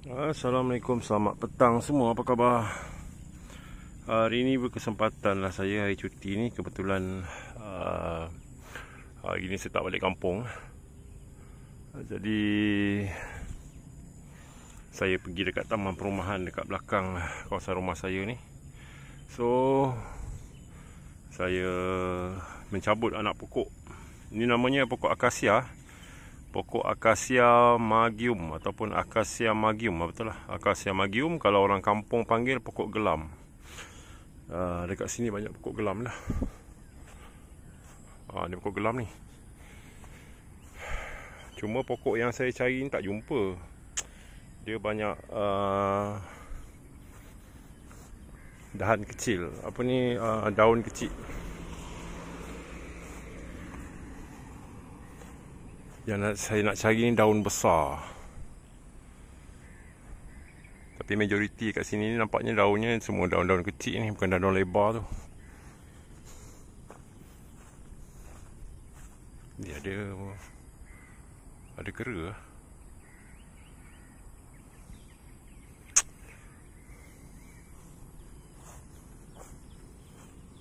Assalamualaikum, selamat petang semua, apa khabar? Hari ini berkesempatan lah saya, hari cuti ni. Kebetulan hari ni saya tak balik kampung. Jadi saya pergi dekat taman perumahan dekat belakang kawasan rumah saya ni. So saya mencabut anak pokok. Ini namanya pokok akasia. Pokok akasia magium ataupun akasia magium, betul lah, akasia magium. Kalau orang kampung panggil pokok gelam. Dekat sini banyak pokok gelam lah. Ni pokok gelam ni. Cuma pokok yang saya cari ni tak jumpa. Dia banyak dahan kecil, daun kecil. Yang saya nak cari ni daun besar. Tapi majoriti kat sini ni nampaknya daunnya semua daun-daun kecil ni, bukan daun lebar tu. Dia ada kera.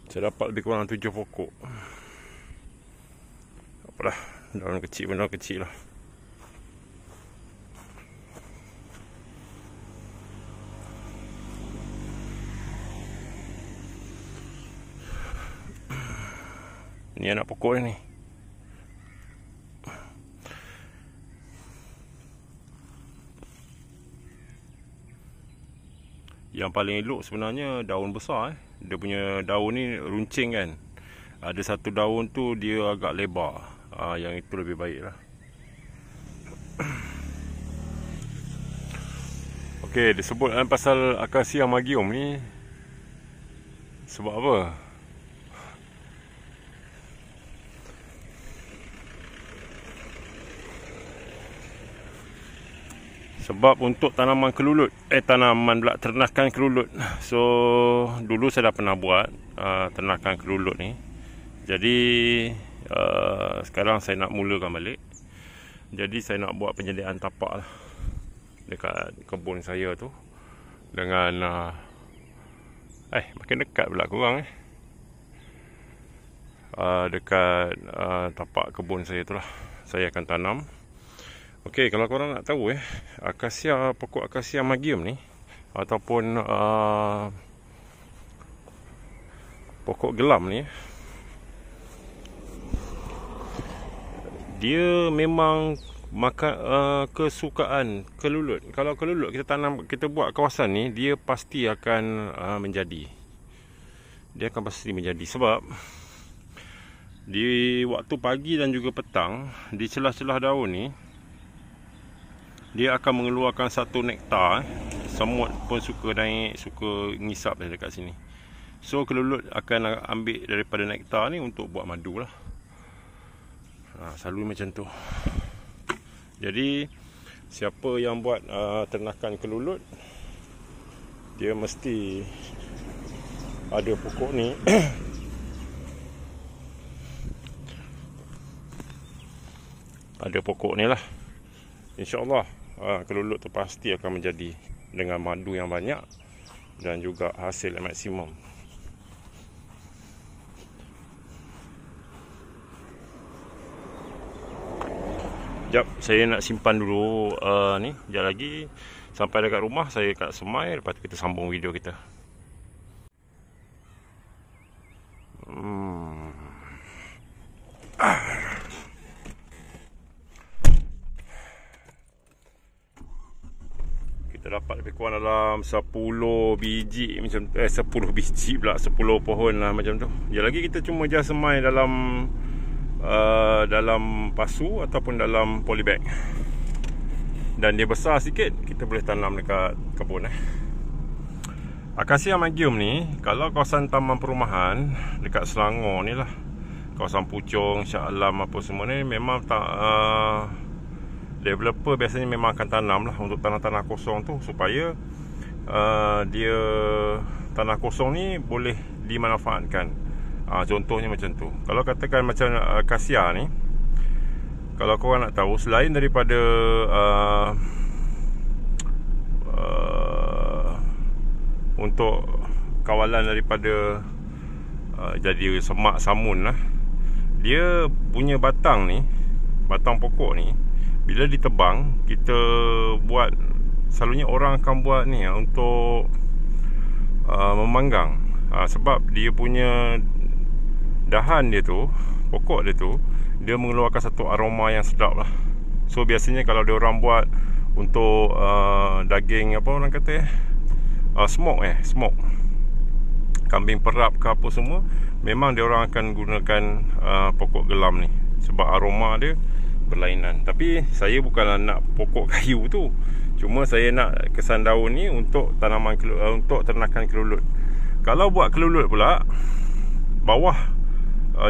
Saya dapat lebih kurang 7 pokok. Apalah, daun kecil pun daun kecil lah. Ni anak pokok ni. Yang paling elok sebenarnya daun besar. Dia punya daun ni runcing kan. Ada satu daun tu dia agak lebar. Yang itu lebih baik lah. Okey, disebut pasal akasia magium ni. Sebab apa? Sebab untuk tanaman kelulut. Ternakan kelulut. So dulu saya dah pernah buat ternakan kelulut ni. Jadi sekarang saya nak mulakan balik. Jadi saya nak buat penyediaan tapak lah dekat kebun saya tu. Dengan makin dekat pula korang dekat tapak kebun saya tu lah saya akan tanam. Okey, kalau korang nak tahu pokok akasia magium ni ataupun pokok gelam ni, dia memang kesukaan kelulut. Kalau kelulut kita buat kawasan ni, dia pasti akan menjadi. Dia akan pasti menjadi sebab di waktu pagi dan juga petang, di celah-celah daun ni, dia akan mengeluarkan satu nektar. Semut pun suka naik, suka ngisap dekat sini. So kelulut akan ambil daripada nektar ni untuk buat madu lah. Selalu macam tu. Jadi siapa yang buat ternakan kelulut, dia mesti ada pokok ni. Ada pokok ni lah. InsyaAllah kelulut tu pasti akan menjadi dengan madu yang banyak dan juga hasil yang maksimum. Sekejap, saya nak simpan dulu ni. Sekejap lagi sampai dekat rumah, saya kat semai. Lepas tu kita sambung video kita. Kita dapat lebih kurang dalam 10 biji macam tu. 10 biji pula, 10 pohon lah macam tu. Sekejap lagi kita cuma just semai dalam pasu ataupun dalam polybag. Dan dia besar sikit, kita boleh tanam dekat kebun. Akasia magium ni, kalau kawasan taman perumahan dekat Selangor ni lah, kawasan Puchong, Shah Alam apa semua ni, memang developer biasanya memang akan tanam lah untuk tanah-tanah kosong tu, supaya dia tanah kosong ni boleh dimanfaatkan. Contohnya macam tu. Kalau katakan macam akasia ni, kalau korang nak tahu, selain daripada untuk kawalan daripada jadi semak samun lah. Dia punya batang ni, batang pokok ni, bila ditebang, kita buat, selalunya orang akan buat ni untuk memanggang. Sebab dia punya dahan dia tu, pokok dia tu, dia mengeluarkan satu aroma yang sedap lah. So biasanya kalau dia orang buat untuk daging, apa orang kata smoke kambing perap ke apa semua, memang dia orang akan gunakan pokok gelam ni sebab aroma dia berlainan. Tapi saya bukanlah nak pokok kayu tu, cuma saya nak kesan daun ni untuk tanaman untuk ternakan kelulut. Kalau buat kelulut pula bawah,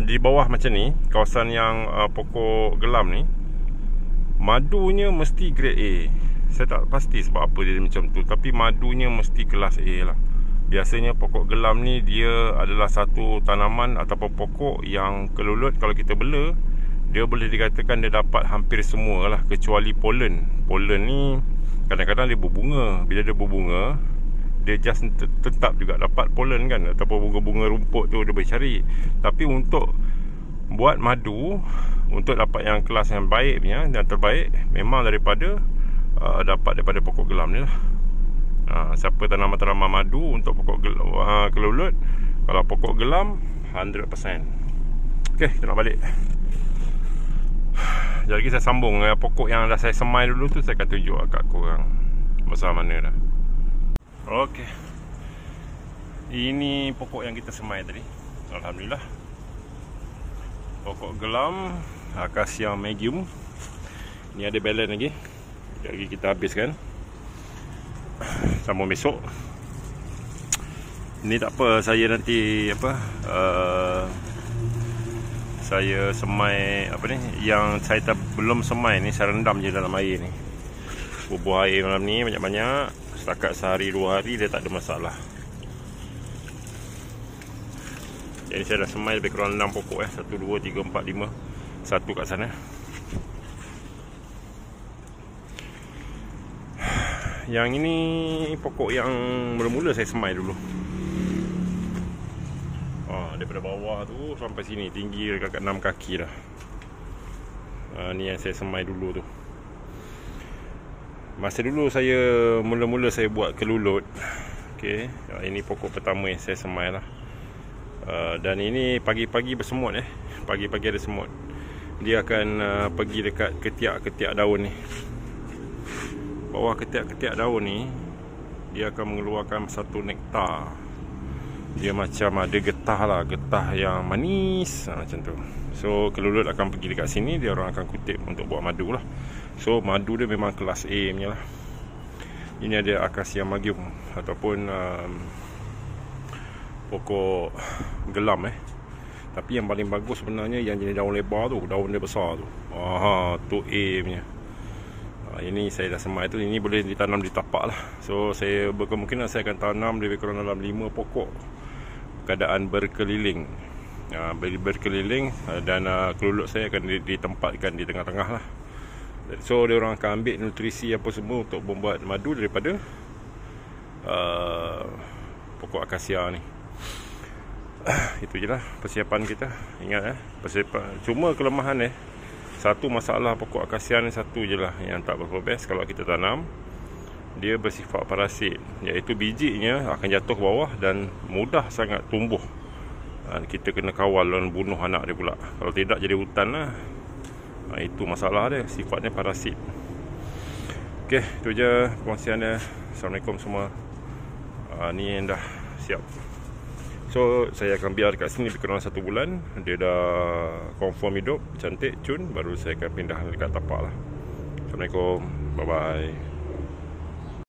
di bawah macam ni, kawasan yang pokok gelam ni, madunya mesti grade A. Saya tak pasti sebab apa dia macam tu, tapi madunya mesti kelas A lah. Biasanya pokok gelam ni dia adalah satu tanaman ataupun pokok yang kelulut kalau kita bela, dia boleh dikatakan dia dapat hampir semua lah, kecuali pollen. Pollen ni kadang-kadang dia berbunga. Bila dia berbunga, dia just tetap juga dapat pollen kan, ataupun bunga-bunga rumput tu dia boleh cari. Tapi untuk buat madu, untuk dapat yang kelas yang baik punya, yang terbaik, memang daripada dapat daripada pokok gelam ni lah. Siapa tanaman-tanaman madu untuk pokok kelulut, kalau pokok gelam 100%. Okey, kita nak balik. Sekejap lagi saya sambung pokok yang dah saya semai dulu tu. Saya akan tunjuk kat korang besar mana dah. Okey, ini pokok yang kita semai tadi. Alhamdulillah, pokok gelam Acacia Magium. Ni ada balance lagi. Sekejap lagi kita habiskan, sambung besok. Ini tak apa, saya nanti saya semai ni, yang saya belum semai ni saya rendam je dalam air ni. Bubuh air malam ni banyak-banyak, setakat sehari 2 hari dia tak ada masalah. Jadi saya dah semai lebih kurang 6 pokok 1, 2, 3, 4, 5. Satu kat sana. Yang ini pokok yang mula-mula saya semai dulu. Daripada bawah tu sampai sini tinggi dekat 6 kaki dah. Ni yang saya semai dulu tu. Masa dulu saya mula-mula saya buat kelulut. Okey, ini pokok pertama yang saya semai lah. Dan ini pagi-pagi bersemut Pagi-pagi ada semut. Dia akan pergi dekat ketiak-ketiak daun ni. Bawah ketiak-ketiak daun ni, dia akan mengeluarkan satu nektar. Dia macam ada getah lah, getah yang manis macam tu. So kelulut akan pergi dekat sini, dia orang akan kutip untuk buat madu lah. So madu dia memang kelas A punya lah. Ini ada Acacia Magium ataupun pokok gelam Tapi yang paling bagus sebenarnya yang jenis daun lebar tu, daun dia besar tu. Tu A punya. Ini saya dah semai tu. Ini boleh ditanam di tapak lah. So saya berkemungkinan saya akan tanam lebih kurang dalam 5 pokok, keadaan berkeliling. Berkeliling. Dan kelulut saya akan ditempatkan di tengah-tengah lah. So dia orang akan ambil nutrisi apa semua untuk membuat madu daripada pokok akasia ni. Itu je lah persiapan kita. Ingat persiapan. Cuma kelemahan satu masalah pokok akasia ni satu je lah yang tak berapa best kalau kita tanam. Dia bersifat parasit, iaitu bijinya akan jatuh ke bawah dan mudah sangat tumbuh. Kita kena kawal dan bunuh anak dia pula. Kalau tidak jadi hutan lah. Itu masalah dia, sifatnya parasit. Okey, itu je perkongsian dia. Assalamualaikum semua. Ni yang dah siap. So saya akan biar kat sini lebih kurang 1 bulan. Dia dah confirm hidup, cantik, cun, baru saya akan pindah dekat tapak lah. Assalamualaikum, bye bye.